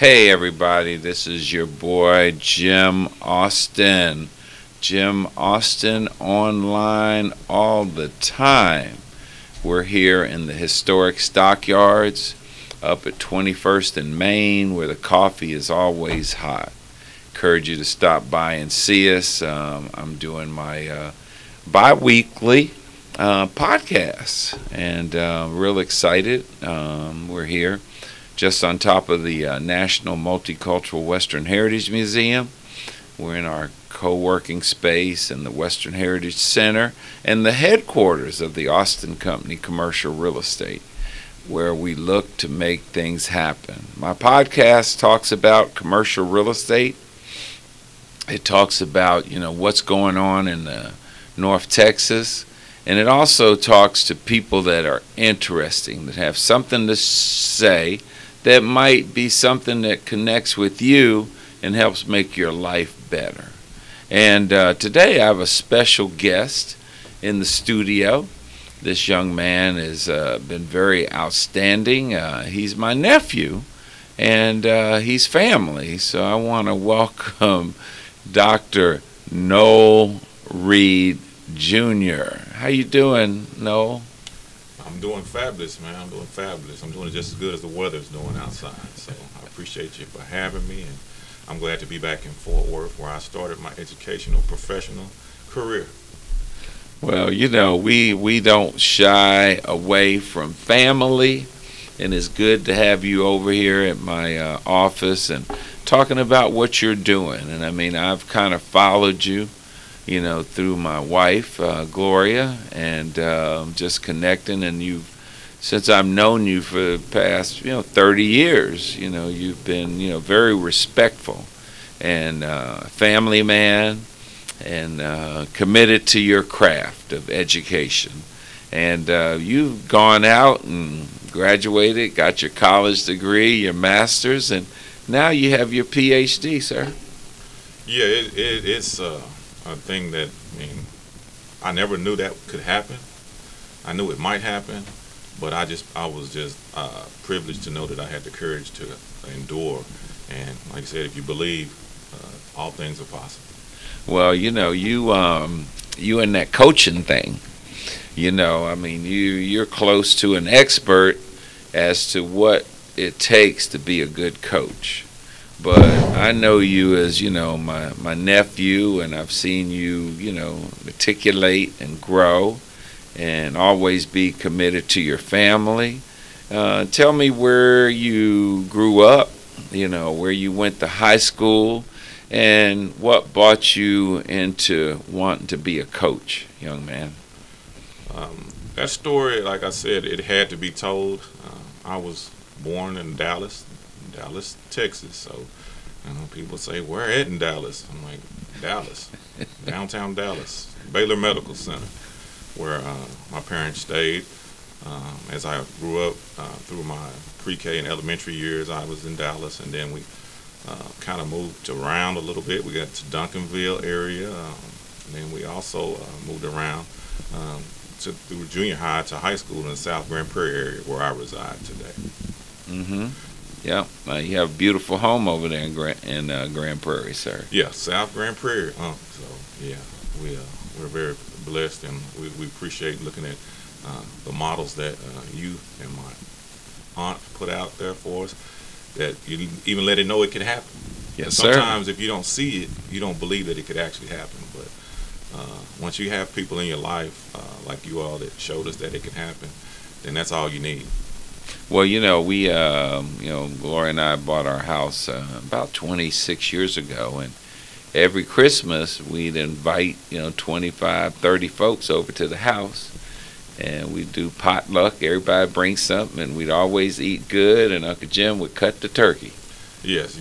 Hey everybody, this is your boy Jim Austin. Jim Austin online all the time. We're here in the historic stockyards up at 21st and Main where the coffee is always hot. Encourage you to stop by and see us. I'm doing my bi-weekly podcast and real excited. We're here just on top of the National Multicultural Western Heritage Museum. We're in our co-working space in the Western Heritage Center and the headquarters of the Austin Company Commercial Real Estate, where we look to make things happen. My podcast talks about commercial real estate. It talks about, what's going on in North Texas. And it also talks to people that are interesting, that have something to say that might be something that connects with you and helps make your life better. And today I have a special guest in the studio. This young man has been very outstanding. He's my nephew, and he's family. So I want to welcome Dr. Noel Reed Jr. How you doing, Noel? I'm doing fabulous, man. I'm doing fabulous. I'm doing just as good as the weather's doing outside. So I appreciate you for having me, and I'm glad to be back in Fort Worth where I started my educational professional career. Well, we don't shy away from family, and it's good to have you over here at my office and talking about what you're doing. And I mean, I've kind of followed you, through my wife, Gloria, and just connecting. And since I've known you for the past, 30 years, you've been, very respectful and family man and committed to your craft of education. And you've gone out and graduated, got your college degree, your master's, and now you have your PhD, sir. Yeah, it's a thing that, I never knew that could happen. I knew it might happen, but I was just privileged to know that I had the courage to endure. And like I said, if you believe, all things are possible. Well, you in that coaching thing, you're close to an expert as to what it takes to be a good coach. But I know you as, my nephew, and I've seen you, articulate and grow and always be committed to your family. Tell me where you grew up, where you went to high school, and what brought you into wanting to be a coach, young man. That story, like I said, it had to be told. I was born in Dallas, Texas. So, people say, where at in Dallas? I'm like, Dallas, downtown Dallas, Baylor Medical Center, where my parents stayed. As I grew up through my pre-K and elementary years, I was in Dallas, and then we kind of moved around a little bit. We got to Duncanville area, and then we also moved around through junior high to high school in the South Grand Prairie area where I reside today. Mm-hmm. Yeah, you have a beautiful home over there in Grand Prairie, sir. Yeah, South Grand Prairie. So yeah, we're very blessed, and we appreciate looking at the models that you and my aunt put out there for us. That you even let it know it could happen. Yes, sometimes sir. if you don't see it, you don't believe that it could actually happen. But once you have people in your life like you all that showed us that it could happen, then that's all you need. Well, we, Gloria and I bought our house about 26 years ago, and every Christmas we'd invite, 25, 30 folks over to the house, and we'd do potluck. Everybody brings something, and we'd always eat good, and Uncle Jim would cut the turkey. Yes.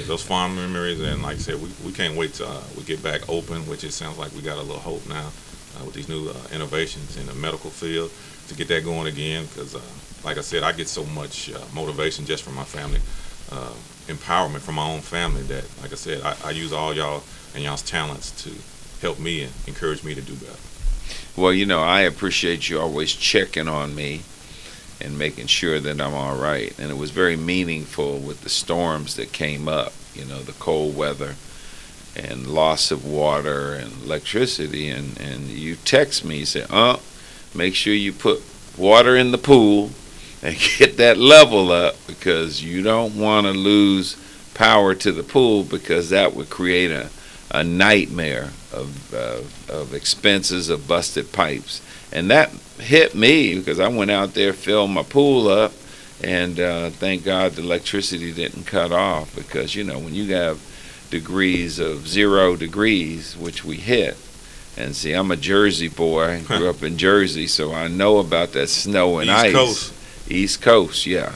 Those fond memories, and like I said, we can't wait till we get back open, which it sounds like we got a little hope now with these new innovations in the medical field to get that going again, because like I said, I get so much motivation just from my family, empowerment from my own family that, like I said, I use all y'all and y'all's talents to help me and encourage me to do better. Well, I appreciate you always checking on me and making sure that I'm all right. And it was very meaningful with the storms that came up, the cold weather and loss of water and electricity. And you text me, you say, make sure you put water in the pool and get that level up, because you don't want to lose power to the pool, because that would create a nightmare of expenses of busted pipes. And that hit me, because I went out there, filled my pool up, and thank God the electricity didn't cut off, because when you have degrees of 0 degrees, which we hit. And see, I'm a Jersey boy, grew up in Jersey, so I know about that snow and ice. East Coast. East Coast, yeah.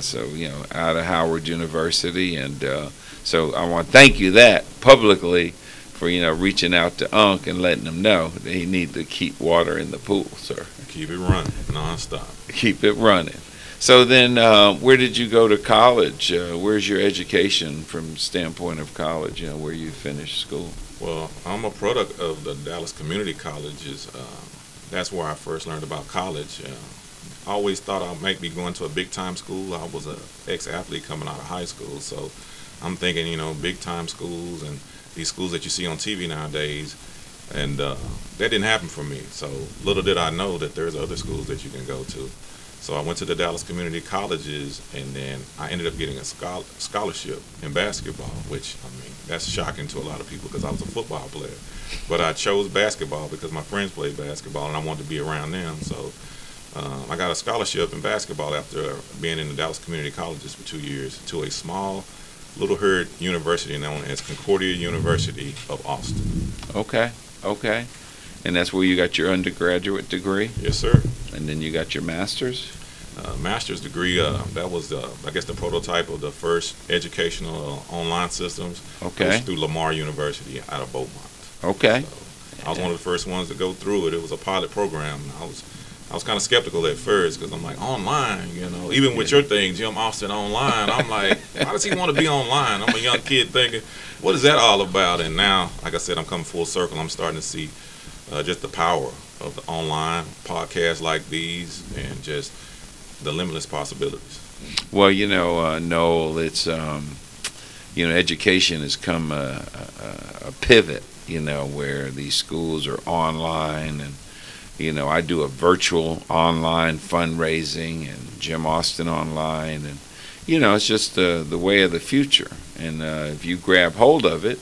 So, out of Howard University, and so I want to thank you that publicly for, reaching out to Unc and letting him know that he needs to keep water in the pool, sir. Keep it running, nonstop. Keep it running. So then, where did you go to college? Where's your education from standpoint of college, where you finished school? Well, I'm a product of the Dallas Community Colleges. That's where I first learned about college. I always thought I might be going to a big-time school. I was an ex-athlete coming out of high school, so I'm thinking, big-time schools and these schools that you see on TV nowadays, and that didn't happen for me. So little did I know that there's other schools that you can go to. So I went to the Dallas Community Colleges, and then I ended up getting a scholarship in basketball, which, that's shocking to a lot of people because I was a football player. But I chose basketball because my friends played basketball, and I wanted to be around them. So I got a scholarship in basketball after being in the Dallas Community Colleges for 2 years to a small Little Herd University known as Concordia University of Austin. Okay. And that's where you got your undergraduate degree? Yes, sir. And then you got your master's? Master's degree, that was, I guess, the prototype of the first educational online systems. Okay. Through Lamar University out of Beaumont. Okay. So I was one of the first ones to go through it. It was a pilot program. I was kind of skeptical at first because I'm like, online, even with your thing, Jim Austin online. I'm like, why does he want to be online? I'm a young kid thinking, what is that all about? And now, like I said, I'm coming full circle. I'm starting to see just the power of the online podcasts like these and just the limitless possibilities. Well, Noel, it's education has come a pivot, where these schools are online, and I do a virtual online fundraising and Jim Austin online, and it's just the way of the future. And if you grab hold of it,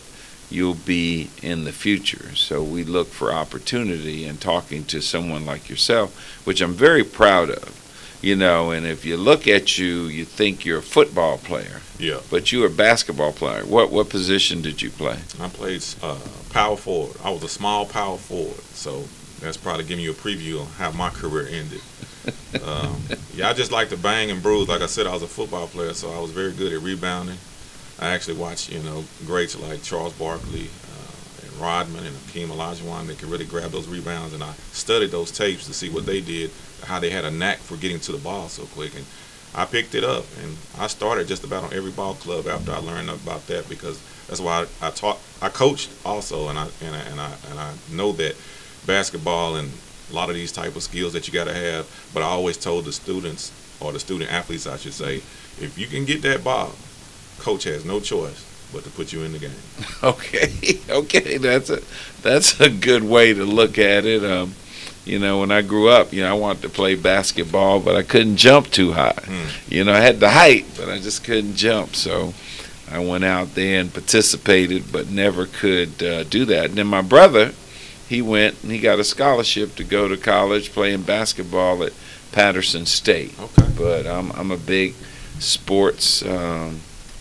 you'll be in the future. So we look for opportunity in talking to someone like yourself, which I'm very proud of. And if you look at you, you think you're a football player. Yeah. But you're a basketball player. What position did you play? I played power forward. I was a small power forward. So that's probably giving you a preview on how my career ended. I just like to bang and bruise. Like I said, I was a football player, so I was very good at rebounding. I actually watched, greats like Charles Barkley and Rodman and Hakeem Olajuwon that could really grab those rebounds, and I studied those tapes to see what they did, how they had a knack for getting to the ball so quick, and I picked it up, and I started just about on every ball club after I learned about that, because that's why I coached also, and I know that basketball and a lot of these type of skills that you got to have, but I always told the students, or the student athletes I should say, if you can get that ball, coach has no choice but to put you in the game. Okay, that's a good way to look at it. When I grew up, I wanted to play basketball, but I couldn't jump too high. I had the height, but I just couldn't jump. So I went out there and participated, but never could do that. And then my brother, he went and he got a scholarship to go to college playing basketball at Patterson State. Okay. But I'm a big sports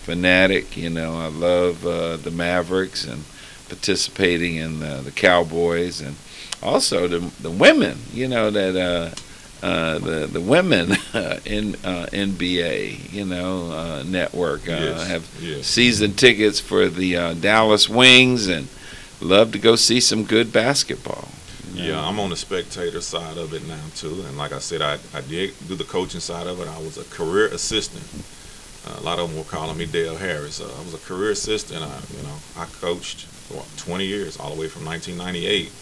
fanatic. I love the Mavericks and participating in the Cowboys, and also the women. That the women in NBA network have season tickets for the Dallas Wings, and love to go see some good basketball. Yeah, I'm on the spectator side of it now too, and like I said, I did do the coaching side of it. I was a career assistant. A lot of them were calling me Dale Harris. I was a career assistant. I coached for 20 years, all the way from 1998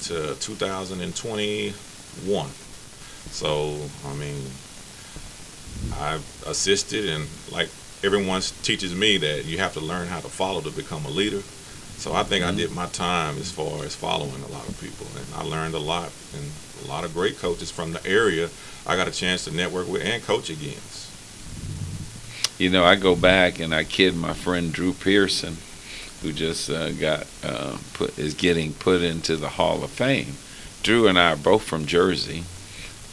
to 2021. So, I mean, I've assisted, and like everyone teaches me that you have to learn how to follow to become a leader. So I think I did my time as far as following a lot of people, and I learned a lot, and a lot of great coaches from the area I got a chance to network with and coach against. You know, I go back and I kid my friend Drew Pearson, who just is getting put into the Hall of Fame. Drew and I are both from Jersey.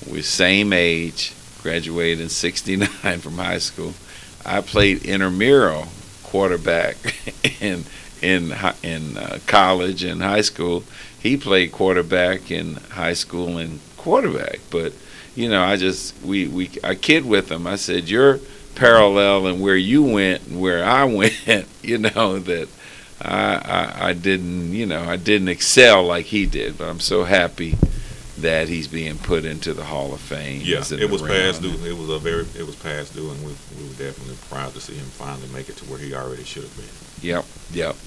We're same age, graduated in '69 from high school. I played intramural quarterback in college and high school. He played quarterback in high school and quarterback. But you know, I kid with him. I said, "You're parallel in where you went and where I went." You know that I didn't excel like he did, but I'm so happy that he's being put into the Hall of Fame. Yeah, it was past due. It was past due, and we were definitely proud to see him finally make it to where he already should have been. Yep.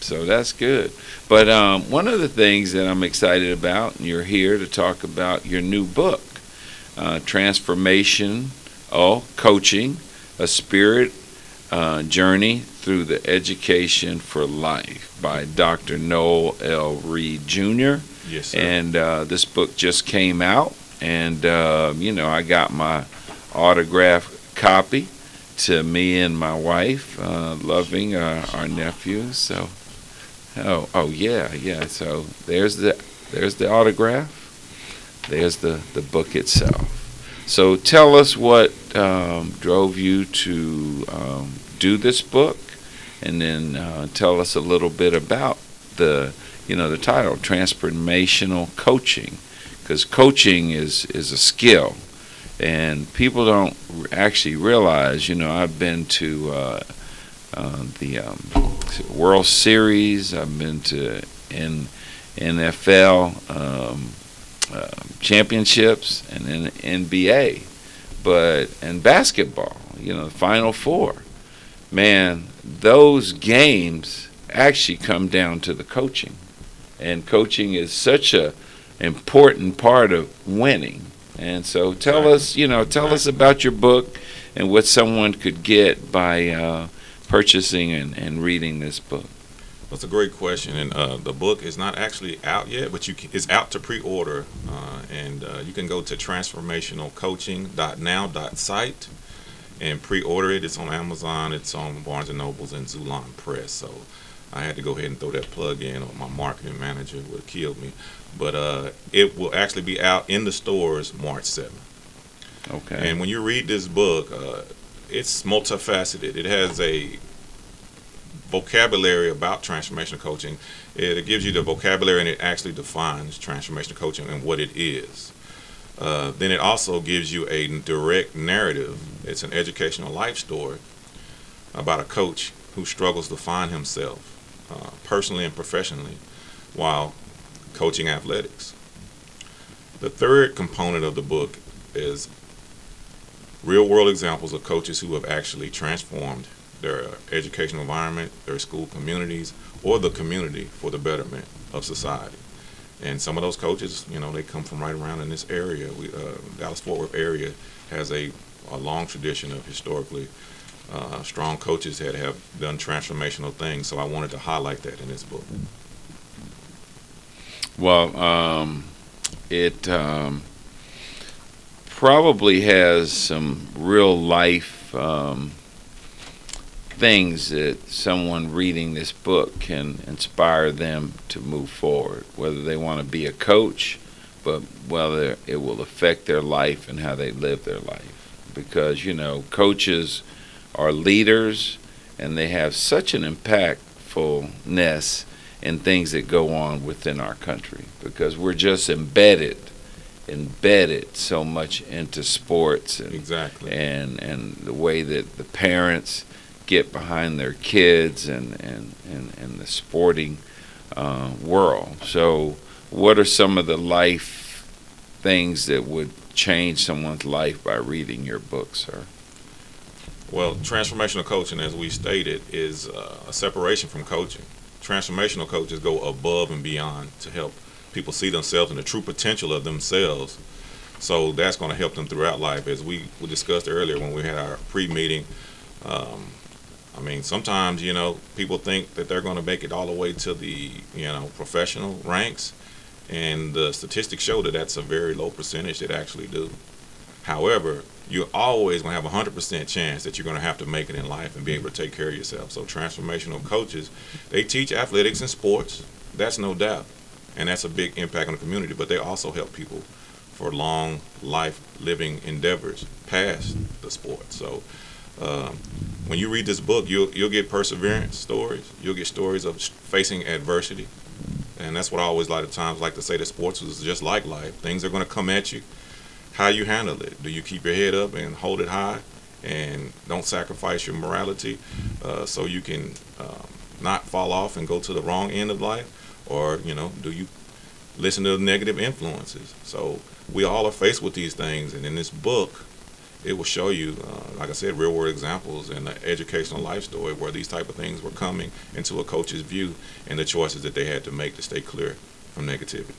So that's good. But one of the things that I'm excited about, and you're here to talk about your new book, Transformational Coaching, a Spirit Journey Through the Education for Life by Dr. Noel L. Jr. Yes, sir. And this book just came out, and I got my autographed copy to me and my wife, loving our nephew. So, yeah. So there's the autograph. There's the book itself. So tell us what drove you to do this book, and then tell us a little bit about the title, Transformational Coaching, because coaching is a skill, and people don't actually realize. I've been to the World Series. I've been to NFL championships and then NBA, but in basketball, the Final Four. Man, those games actually come down to the coaching. And coaching is such a important part of winning. And so tell us about your book and what someone could get by purchasing and reading this book. That's a great question, and the book is not actually out yet, but it's out to pre-order, and you can go to transformationalcoaching.now.site and pre-order it. It's on Amazon, it's on Barnes & Nobles, and Zulon Press. So I had to go ahead and throw that plug in, or my marketing manager would have killed me. But it will actually be out in the stores March 7th. Okay. And when you read this book, it's multifaceted. It has a vocabulary about transformational coaching. It gives you the vocabulary, and it actually defines transformational coaching and what it is. Then it also gives you a direct narrative. It's an educational life story about a coach who struggles to find himself personally and professionally while coaching athletics. The third component of the book is real-world examples of coaches who have actually transformed their educational environment, their school communities, or the community for the betterment of society. And some of those coaches, they come from right around in this area. Dallas-Fort Worth area has a long tradition of historically strong coaches that have done transformational things. So I wanted to highlight that in this book. Well, it probably has some real life things that someone reading this book can inspire them to move forward, whether they want to be a coach, but whether it will affect their life and how they live their life. Because, coaches are leaders, and they have such an impactfulness in things that go on within our country, because we're just embedded so much into sports and Exactly. and the way that the parents get behind their kids and the sporting world. So what are some of the life things that would change someone's life by reading your book, sir? Well, transformational coaching, as we stated, is a separation from coaching. Transformational coaches go above and beyond to help people see themselves and the true potential of themselves So that's going to help them throughout life. As we discussed earlier when we had our pre-meeting, I mean, sometimes, people think that they're going to make it all the way to the, professional ranks, and the statistics show that that's a very low percentage that actually do. However, you're always going to have a 100% chance that you're going to have to make it in life and be able to take care of yourself. So transformational coaches, they teach athletics and sports, that's no doubt, and that's a big impact on the community, but they also help people for long life living endeavors past the sport. So when you read this book, you'll get perseverance stories. You'll get stories of facing adversity, and that's what I always like to say that sports is just like life. Things are going to come at you. How you handle it? Do you keep your head up and hold it high, and don't sacrifice your morality so you can not fall off and go to the wrong end of life, or do you listen to the negative influences? So we all are faced with these things, and in this book, it will show you, like I said, real world examples and an educational life story where these type of things were coming into a coach's view and the choices that they had to make to stay clear from negativity.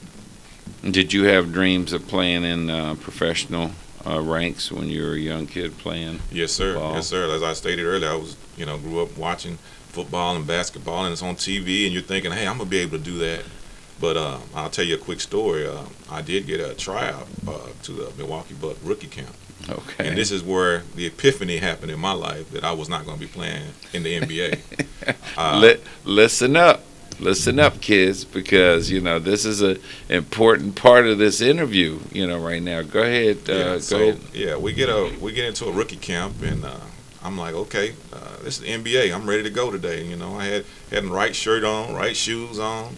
Did you have dreams of playing in professional ranks when you were a young kid playing? Yes, sir. Football? Yes, sir. As I stated earlier, I was, grew up watching football and basketball, and it's on TV, and you're thinking, hey, I'm gonna be able to do that. But I'll tell you a quick story. I did get a tryout to the Milwaukee Bucks rookie camp. Okay. And this is where the epiphany happened in my life that I was not going to be playing in the NBA. Listen up, kids, because this is an important part of this interview. Right now. Go ahead. Go ahead. Yeah, we get into a rookie camp, and I'm like, okay, this is the NBA. I'm ready to go today. I had the right shirt on, right shoes on,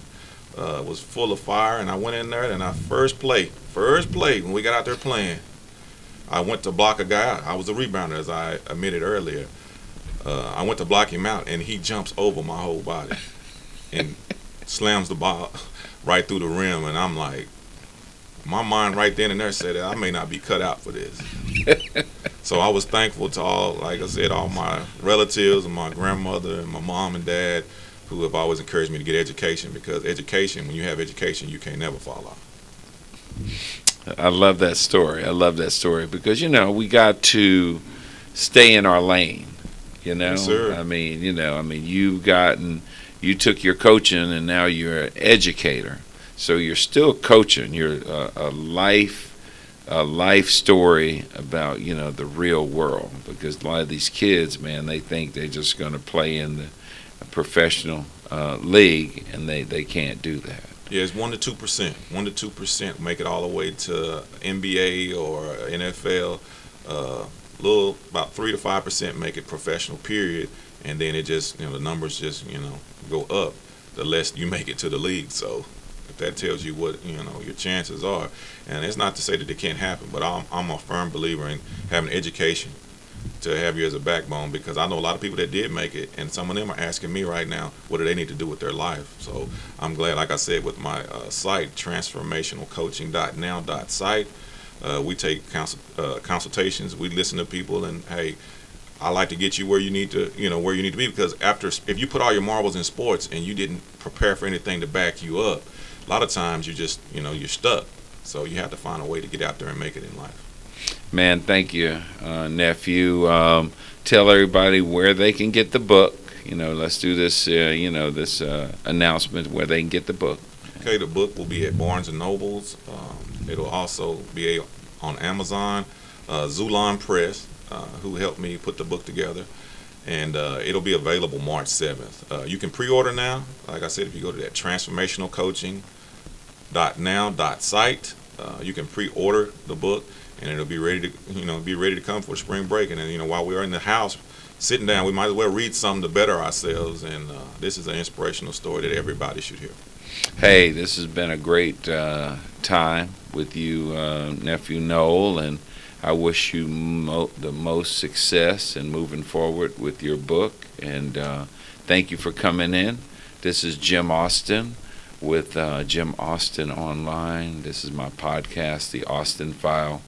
was full of fire, and I went in there, and first play when we got out there playing, I went to block a guy out. I was a rebounder, as I admitted earlier. I went to block him out, and he jumps over my whole body and slams the ball right through the rim. And I'm like, my mind right then and there said that I may not be cut out for this. So I was thankful to all, like I said, all my relatives and my grandmother and my mom and dad who have always encouraged me to get education, because education, when you have education, you can't never fall off. I love that story. Because we got to stay in our lane. Yes, sir. You took your coaching, and now you're an educator. So you're still coaching. You're a life story about the real world. Because a lot of these kids, man, they think they're just going to play in the professional league, and they can't do that. Yeah, it's 1% to 2%. 1% to 2% make it all the way to NBA or NFL. About 3 to 5% make it professional. Period. And then it just, the numbers just, go up the less you make it to the league. So if that tells you what your chances are, and it's not to say that it can't happen, but I'm a firm believer in having education to have you as a backbone, because I know a lot of people that did make it, and some of them are asking me right now, what do they need to do with their life? So I'm glad, like I said, with my site, transformationalcoaching.now.site, we take consultations, we listen to people, and hey, I like to get you where you need to, be, because if you put all your marbles in sports and you didn't prepare for anything to back you up, a lot of times you just, you're stuck. So you have to find a way to get out there and make it in life. Man, thank you, Nephew. Tell everybody where they can get the book. Let's do this, this announcement where they can get the book. Okay, the book will be at Barnes & Nobles. It'll also be on Amazon, Zulon Press, who helped me put the book together. And it'll be available March 7th. You can pre-order now. Like I said, if you go to that transformationalcoaching.now.site, you can pre-order the book, and it'll be ready to come for spring break. And then while we're in the house sitting down, we might as well read something to better ourselves. And this is an inspirational story that everybody should hear. Hey, this has been a great time with you, Nephew Noel, and I wish you the most success in moving forward with your book. And thank you for coming in. This is Jim Austin with Jim Austin Online. This is my podcast, The Austin File.